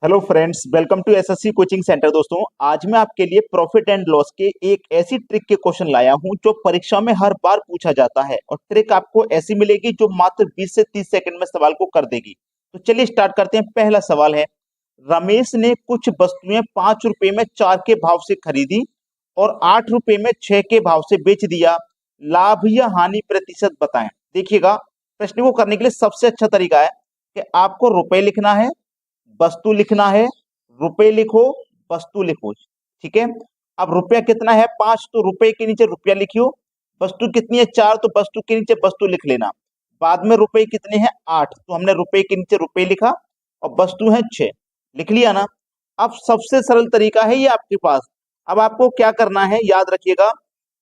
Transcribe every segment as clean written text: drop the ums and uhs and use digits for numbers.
Hello friends, welcome to SSC coaching centre. दोस्तों, आज मैं आपके लिए प्रॉफिट एंड लॉस के एक ऐसी ट्रिक के क्वेश्चन लाया हूं जो परीक्षा में हर बार पूछा जाता है और ट्रिक आपको ऐसी मिलेगी जो मात्र 20 से 30 सेकंड में सवाल को कर देगी। तो चलिए स्टार्ट करते हैं। पहला सवाल है, रमेश ने कुछ वस्तुएं 5 रुपए में 4 के भाव से खरीदी और 8 रुपए में 6 के भाव से बेच दिया। लाभ या हानि प्रतिशत बताएं। देखिएगा, प्रश्न को करने के लिए सबसे अच्छा तरीका है कि आपको रुपए लिखना है, वस्तु लिखना है, रुपए लिखो, वस्तु लिखो। ठीक है। अब रुपया कितना है 5, तो रुपए के नीचे रुपया लिखियो। वस्तु कितनी है 4, तो वस्तु के नीचे वस्तु लिख लेना। बाद में रुपए कितने हैं 8, तो हमने रुपए के नीचे रुपए लिखा और वस्तु है 6। लिख लिया ना। अब सबसे सरल तरीका है ये आपके पास। अब आपको क्या करना है, याद रखिएगा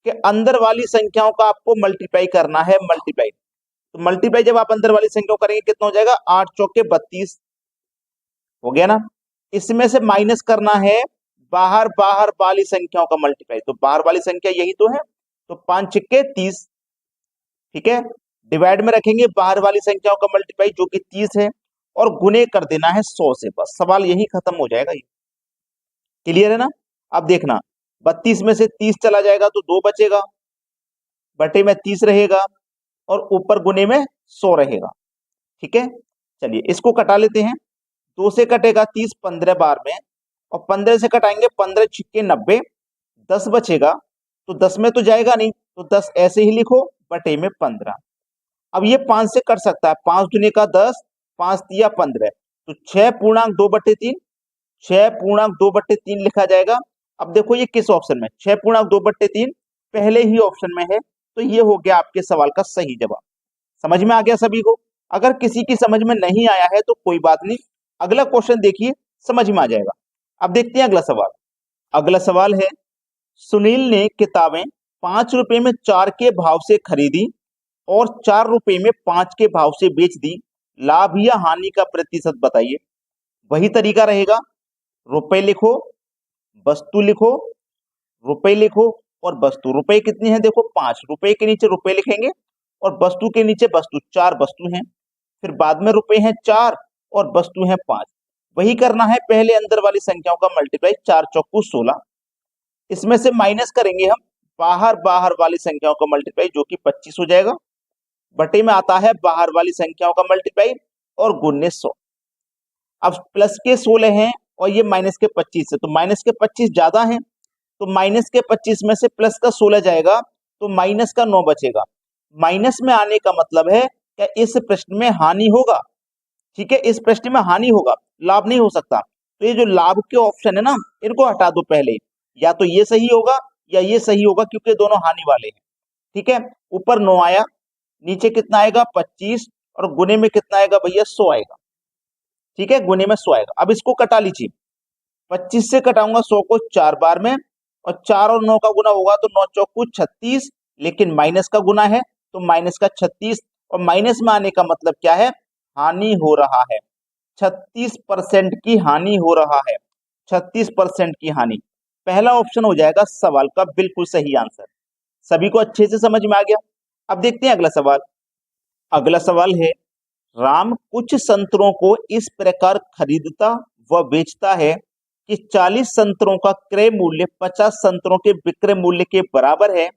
कि अंदर वाली संख्याओं का आपको मल्टीप्लाई करना है। मल्टीप्लाई, तो मल्टीप्लाई जब आप अंदर वाली संख्याओं करेंगे कितना हो जाएगा, 8 चौके 32 हो गया ना। इसमें से माइनस करना है बाहर बाहर वाली संख्याओं का मल्टीप्लाई, तो बाहर वाली संख्या यही तो है, तो 5 छिक्के 30। ठीक है। डिवाइड में रखेंगे बाहर वाली संख्याओं का मल्टीप्लाई जो कि 30 है, और गुणे कर देना है 100 से। बस सवाल यही खत्म हो जाएगा। ये क्लियर है ना। अब देखना, 32 में से 30 चला जाएगा तो 2 बचेगा, बटे में 30 रहेगा और ऊपर गुणे में 100 रहेगा। ठीक है। चलिए इसको कटा लेते हैं। 2 से कटेगा 30 15 बार में, और 15 से कटाएंगे 15 छिक्के 90, 10 बचेगा। तो 10 में तो जाएगा नहीं, तो 10 ऐसे ही लिखो, बटे में 15। अब ये 5 से कट सकता है, 5 दूनी का 10, 5 तिया 15, तो 6 पूर्णांक 2 बटे 3, 6 पूर्णांक 2 बटे 3 लिखा जाएगा। अब देखो ये किस ऑप्शन में, 6 पूर्णांक 2 बटे 3 पहले ही ऑप्शन में है, तो ये हो गया आपके सवाल का सही जवाब। समझ में आ गया सभी को। अगर किसी की समझ में नहीं आया है तो कोई बात नहीं, अगला क्वेश्चन देखिए, समझ में आ जाएगा। अब देखते हैं अगला सवाल। अगला सवाल है, सुनील ने किताबें 5 रुपए में 4 के भाव से खरीदी और 4 रुपए में 5 के भाव से बेच दी। लाभ या हानि का प्रतिशत बताइए। वही तरीका रहेगा, रुपए लिखो, वस्तु लिखो, रुपए लिखो और वस्तु। रुपए कितनी है देखो 5, रुपए के नीचे रुपए लिखेंगे और वस्तु के नीचे वस्तु, 4 वस्तु हैं। फिर बाद में रुपए हैं 4 और वस्तु है 5। वही करना है, पहले अंदर वाली संख्याओं का मल्टीप्लाई, 4 चौकू 16। इसमें से माइनस करेंगे हम बाहर बाहर वाली संख्याओं का मल्टीप्लाई जो कि 25 हो जाएगा। बटे में आता है बाहर वाली संख्याओं का मल्टीप्लाई और गुणे 100। अब प्लस के 16 हैं और ये माइनस के 25 है, तो माइनस के 25 ज्यादा है, तो माइनस के 25 में से प्लस का 16 जाएगा, तो माइनस का 9 बचेगा। माइनस में आने का मतलब है क्या इस प्रश्न में हानि होगा। ठीक है, इस प्रश्न में हानि होगा, लाभ नहीं हो सकता। तो ये जो लाभ के ऑप्शन है ना, इनको हटा दो पहले। या तो ये सही होगा या ये सही होगा, क्योंकि दोनों हानि वाले हैं। ठीक है। ऊपर 9 आया, नीचे कितना आएगा 25, और गुने में कितना आएगा भैया 100 आएगा। ठीक है, गुने में 100 आएगा। अब इसको कटा लीजिए, 25 से कटाऊंगा 100 को 4 बार में, और 4 और 9 का गुना होगा तो 9 चौकू 36, लेकिन माइनस का गुना है तो माइनस का 36, और माइनस में आने का मतलब क्या है, हानि हो रहा है। 36% की हानि हो रहा है, 36% की हानि। पहला ऑप्शन हो जाएगा सवाल का बिल्कुल सही आंसर। सभी को अच्छे से समझ में आ गया। अब देखते हैं अगला सवाल। अगला सवाल है, राम कुछ संतरों को इस प्रकार खरीदता व बेचता है कि 40 संतरों का क्रय मूल्य 50 संतरों के विक्रय मूल्य के बराबर है।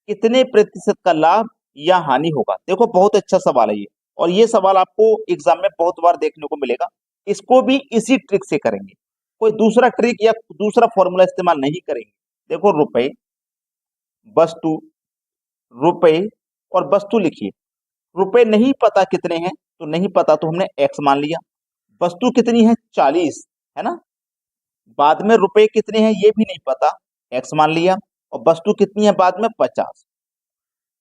कितने प्रतिशत का लाभ या हानि होगा। देखो बहुत अच्छा सवाल है ये, और ये सवाल आपको एग्जाम में बहुत बार देखने को मिलेगा। इसको भी इसी ट्रिक से करेंगे, कोई दूसरा ट्रिक या दूसरा फॉर्मूला इस्तेमाल नहीं करेंगे। देखो रुपए, वस्तु, रुपए और वस्तु लिखिए। रुपए नहीं पता कितने हैं, तो नहीं पता तो हमने एक्स मान लिया। वस्तु कितनी है 40, है ना। बाद में रुपए कितने हैं ये भी नहीं पता, एक्स मान लिया। और वस्तु कितनी है बाद में 50।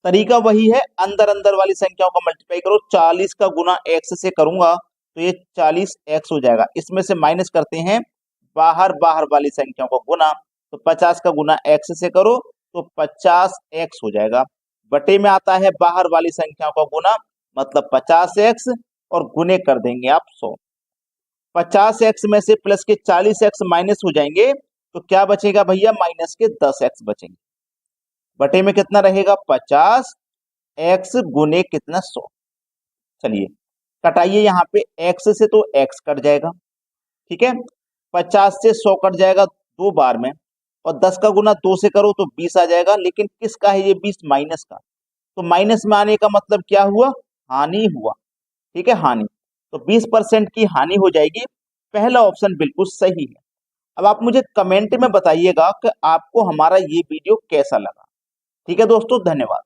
तरीका वही है, अंदर अंदर वाली संख्याओं का मल्टीप्लाई करो। 40 का गुना एक्स से करूंगा तो ये 40x हो जाएगा। इसमें से माइनस करते हैं बाहर बाहर वाली संख्याओं का गुना, तो 50 का गुना x से करो तो 50x हो जाएगा। बटे में आता है बाहर वाली संख्याओं का गुना, मतलब 50x, और गुने कर देंगे आप 100। 50x में से प्लस के 40x माइनस हो जाएंगे, तो क्या बचेगा भैया, माइनस के 10x बचेंगे। बटे में कितना रहेगा 50x गुने कितना 100। चलिए कटाइए, यहाँ पे x से तो x कट जाएगा, ठीक है। 50 से 100 कट जाएगा 2 बार में, और 10 का गुना 2 से करो तो 20 आ जाएगा, लेकिन किसका है ये 20? माइनस का। तो माइनस में आने का मतलब क्या हुआ? हानि हुआ। ठीक है, हानि। तो 20% की हानि हो जाएगी। पहला ऑप्शन बिल्कुल सही है। अब आप मुझे कमेंट में बताइएगा कि आपको हमारा ये वीडियो कैसा लगा। ठीक है दोस्तों, धन्यवाद।